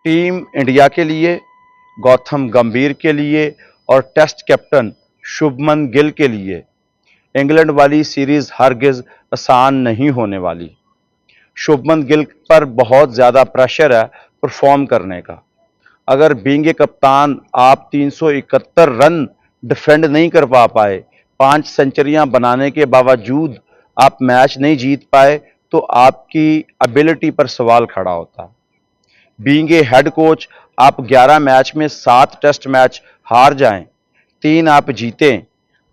Team India के लिए, गौतम गंभीर के लिए और टेस्ट कैप्टन शुभमन गिल के लिए इंग्लैंड वाली सीरीज हरगिज आसान नहीं होने वाली। शुभमन गिल पर बहुत ज़्यादा प्रेशर है परफॉर्म करने का। अगर बीइंग ए कप्तान आप 371 रन डिफेंड नहीं कर पाए, 5 सेंचुरियां बनाने के बावजूद आप मैच नहीं जीत पाए, तो आपकी एबिलिटी पर सवाल खड़ा होता है। बीइंग ए हेड कोच आप 11 मैच में 7 टेस्ट मैच हार जाएं, 3 आप जीतें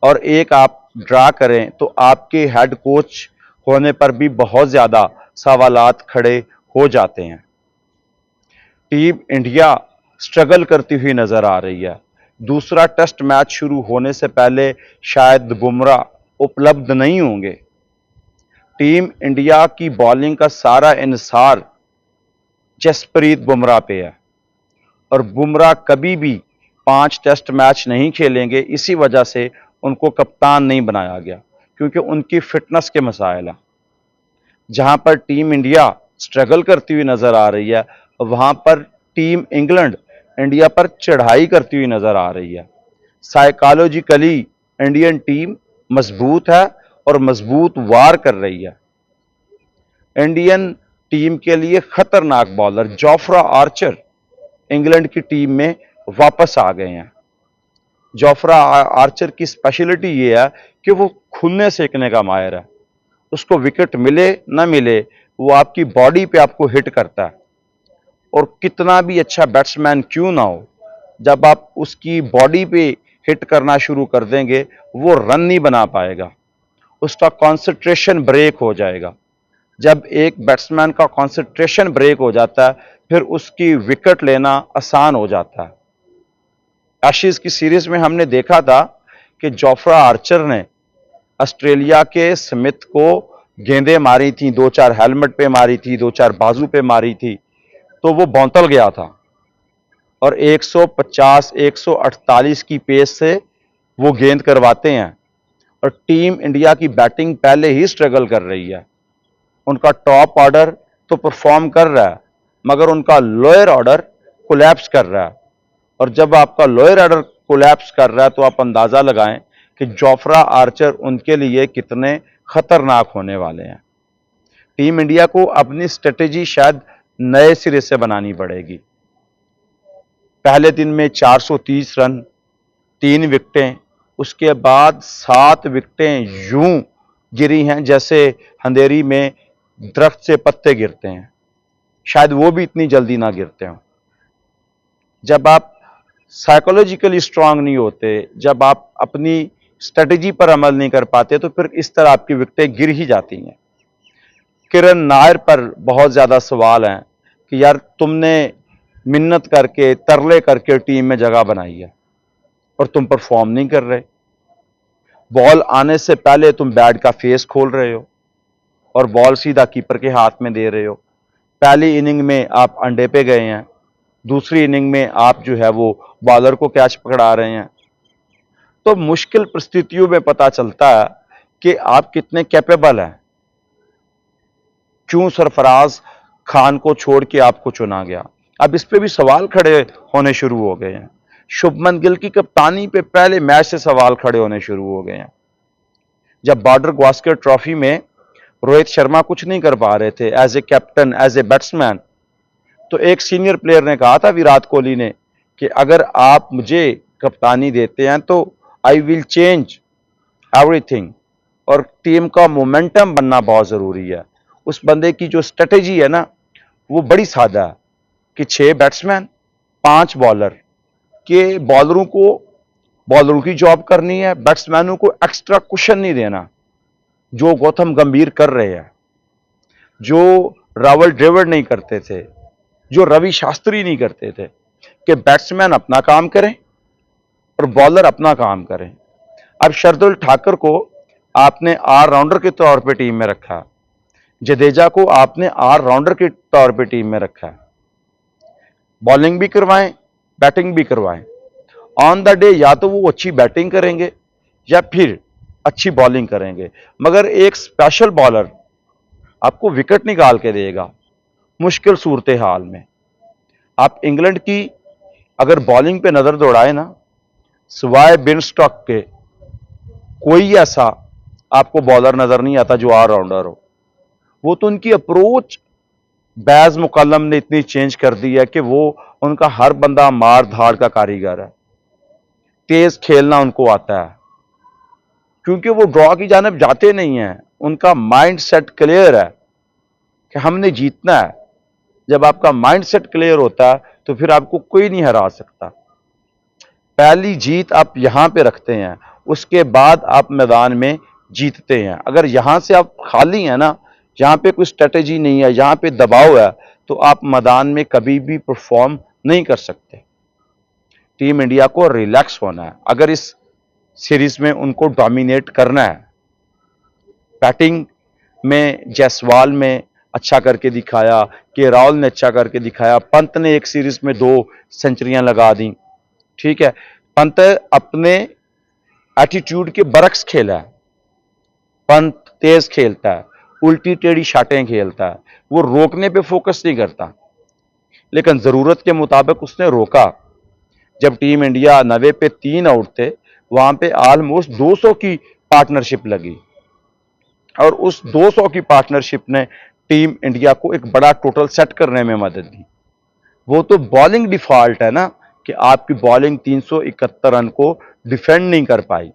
और 1 आप ड्रा करें, तो आपके हेड कोच होने पर भी बहुत ज़्यादा सवालात खड़े हो जाते हैं। टीम इंडिया स्ट्रगल करती हुई नजर आ रही है। दूसरा टेस्ट मैच शुरू होने से पहले शायद बुमराह उपलब्ध नहीं होंगे। टीम इंडिया की बॉलिंग का सारा इन्हिसार जसप्रीत बुमराह पे है और बुमराह कभी भी 5 टेस्ट मैच नहीं खेलेंगे। इसी वजह से उनको कप्तान नहीं बनाया गया, क्योंकि उनकी फिटनेस के मसाइल हैं। जहां पर टीम इंडिया स्ट्रगल करती हुई नजर आ रही है, वहां पर टीम इंग्लैंड इंडिया पर चढ़ाई करती हुई नजर आ रही है। साइकोलॉजिकली इंडियन टीम मजबूत है और मजबूत वार कर रही है। इंडियन टीम के लिए खतरनाक बॉलर जोफ्रा आर्चर इंग्लैंड की टीम में वापस आ गए हैं। जोफ्रा आर्चर की स्पेशलिटी ये है कि वो खुलने सेकने का माहिर है। उसको विकेट मिले ना मिले, वो आपकी बॉडी पे आपको हिट करता है। और कितना भी अच्छा बैट्समैन क्यों ना हो, जब आप उसकी बॉडी पे हिट करना शुरू कर देंगे, वो रन नहीं बना पाएगा, उसका कंसंट्रेशन ब्रेक हो जाएगा। जब एक बैट्समैन का कंसंट्रेशन ब्रेक हो जाता है, फिर उसकी विकेट लेना आसान हो जाता है। एशेज की सीरीज में हमने देखा था कि जोफ्रा आर्चर ने ऑस्ट्रेलिया के स्मिथ को गेंदें मारी थी, 2-4 हेलमेट पे मारी थी, 2-4 बाजू पे मारी थी, तो वो बौंतल गया था और 150 148 की पेस से वो गेंद करवाते हैं। और टीम इंडिया की बैटिंग पहले ही स्ट्रगल कर रही है। उनका टॉप ऑर्डर तो परफॉर्म कर रहा है, मगर उनका लोअर ऑर्डर कोलैप्स कर रहा है। और जब आपका लोअर ऑर्डर कोलैप्स कर रहा है, तो आप अंदाजा लगाएं कि जोफ्रा आर्चर उनके लिए कितने खतरनाक होने वाले हैं। टीम इंडिया को अपनी स्ट्रेटेजी शायद नए सिरे से बनानी पड़ेगी। पहले दिन में 430 रन, 3 विकेटें, उसके बाद 7 विकेटें यूं गिरी हैं जैसे अंधेरी में दरख्त से पत्ते गिरते हैं। शायद वो भी इतनी जल्दी ना गिरते हों। जब आप साइकोलॉजिकली स्ट्रांग नहीं होते, जब आप अपनी स्ट्रेटेजी पर अमल नहीं कर पाते, तो फिर इस तरह आपकी विकेटें गिर ही जाती हैं। किरण नायर पर बहुत ज़्यादा सवाल हैं कि यार तुमने मिन्नत करके तरले करके टीम में जगह बनाई है और तुम परफॉर्म नहीं कर रहे। बॉल आने से पहले तुम बैट का फेस खोल रहे हो और बॉल सीधा कीपर के हाथ में दे रहे हो। पहली इनिंग में आप अंडे पे गए हैं, दूसरी इनिंग में आप जो है वो बॉलर को कैच पकड़ा रहे हैं। तो मुश्किल परिस्थितियों में पता चलता है कि आप कितने कैपेबल हैं। क्यों सरफराज खान को छोड़ के आपको चुना गया? अब इस पे भी सवाल खड़े होने शुरू हो गए हैं। शुभमन गिल की कप्तानी पे पहले मैच से सवाल खड़े होने शुरू हो गए हैं। जब बॉर्डर गावस्कर ट्रॉफी में रोहित शर्मा कुछ नहीं कर पा रहे थे as a captain, as a batsman, तो एक सीनियर प्लेयर ने कहा था, विराट कोहली ने, कि अगर आप मुझे कप्तानी देते हैं तो आई विल चेंज एवरीथिंग। और टीम का मोमेंटम बनना बहुत जरूरी है। उस बंदे की जो स्ट्रेटेजी है ना, वो बड़ी सादा है कि 6 बैट्समैन, 5 बॉलर, के बॉलरों की जॉब करनी है, बैट्समैनों को एक्स्ट्रा कुशन नहीं देना, जो गौतम गंभीर कर रहे हैं, जो रावल ड्रेविड नहीं करते थे, जो रवि शास्त्री नहीं करते थे, कि बैट्समैन अपना काम करें और बॉलर अपना काम करें। अब शार्दुल ठाकुर को आपने ऑलराउंडर के तौर पे टीम में रखा, जडेजा को आपने ऑलराउंडर के तौर पे टीम में रखा। बॉलिंग भी करवाएं, बैटिंग भी करवाएं। ऑन द डे या तो वो अच्छी बैटिंग करेंगे या फिर अच्छी बॉलिंग करेंगे, मगर एक स्पेशल बॉलर आपको विकेट निकाल के देगा मुश्किल सूरत हाल में। आप इंग्लैंड की अगर बॉलिंग पे नजर दौड़ाए ना, सिवाय बिन स्टॉक के कोई ऐसा आपको बॉलर नजर नहीं आता जो ऑलराउंडर हो। वो तो उनकी अप्रोच बैज मुकल्लम ने इतनी चेंज कर दी है कि वो उनका हर बंदा मार धाड़ का कारीगर है। तेज खेलना उनको आता है, क्योंकि वो ड्रॉ की जानिब जाते नहीं हैं। उनका माइंड सेट क्लियर है कि हमने जीतना है। जब आपका माइंड सेट क्लियर होता है तो फिर आपको कोई नहीं हरा सकता। पहली जीत आप यहां पे रखते हैं, उसके बाद आप मैदान में जीतते हैं। अगर यहां से आप खाली हैं ना, यहां पे कोई स्ट्रेटेजी नहीं है, यहां पे दबाव है, तो आप मैदान में कभी भी परफॉर्म नहीं कर सकते। टीम इंडिया को रिलैक्स होना है अगर इस सीरीज में उनको डोमिनेट करना है। बैटिंग में जायसवाल में अच्छा करके दिखाया, के राहुल ने अच्छा करके दिखाया, पंत ने एक सीरीज में 2 सेंचुरियां लगा दी। ठीक है, पंत अपने एटीट्यूड के बरक्स खेला है। पंत तेज खेलता है, उल्टी टेढ़ी शाटें खेलता है, वो रोकने पे फोकस नहीं करता, लेकिन जरूरत के मुताबिक उसने रोका। जब टीम इंडिया 90 पे 3 आउट थे, वहां पे ऑलमोस्ट 200 की पार्टनरशिप लगी, और उस 200 की पार्टनरशिप ने टीम इंडिया को एक बड़ा टोटल सेट करने में मदद दी। वो तो बॉलिंग डिफॉल्ट है ना, कि आपकी बॉलिंग 371 रन को डिफेंड नहीं कर पाई,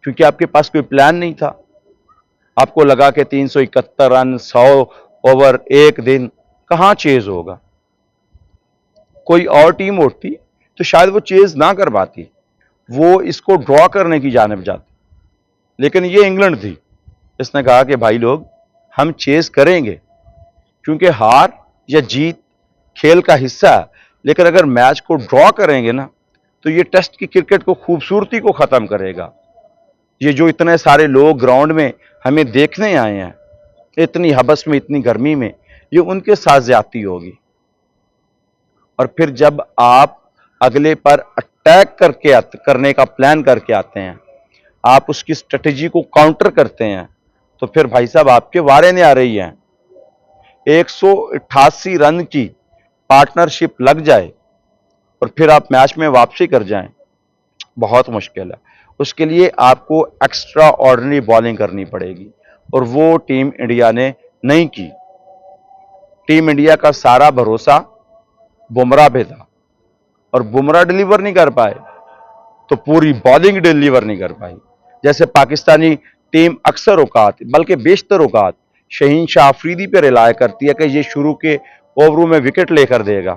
क्योंकि आपके पास कोई प्लान नहीं था। आपको लगा कि 371 रन 100 ओवर एक दिन कहां चेज होगा। कोई और टीम होती तो शायद वो चेज ना कर पाती, वो इसको ड्रॉ करने की जानिब जाती। लेकिन ये इंग्लैंड थी, इसने कहा कि भाई लोग हम चेज करेंगे, क्योंकि हार या जीत खेल का हिस्सा है। लेकिन अगर मैच को ड्रॉ करेंगे ना, तो ये टेस्ट की क्रिकेट को खूबसूरती को खत्म करेगा। ये जो इतने सारे लोग ग्राउंड में हमें देखने आए हैं, इतनी हबस में, इतनी गर्मी में, ये उनके साथ ज्यादती होगी। और फिर जब आप अगले पर अटैक करने का प्लान करके आते हैं, आप उसकी स्ट्रेटेजी को काउंटर करते हैं, तो फिर भाई साहब आपके वारे ने आ रही है। 188 रन की पार्टनरशिप लग जाए और फिर आप मैच में वापसी कर जाएं, बहुत मुश्किल है। उसके लिए आपको एक्स्ट्रा ऑर्डिनरी बॉलिंग करनी पड़ेगी, और वो टीम इंडिया ने नहीं की। टीम इंडिया का सारा भरोसा बुमराह पे था, और बुमराह डिलीवर नहीं कर पाए तो पूरी बॉलिंग डिलीवर नहीं कर पाई। जैसे पाकिस्तानी टीम अक्सर औकात, बल्कि बेशतर औकात, शहीन शाह अफरीदी पे रिलाय करती है कि ये शुरू के ओवरों में विकेट लेकर देगा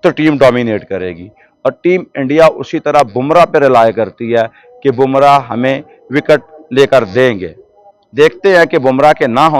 तो टीम डोमिनेट करेगी, और टीम इंडिया उसी तरह बुमराह पे रिलाय करती है कि बुमराह हमें विकेट लेकर देंगे। देखते हैं कि बुमराह के ना होने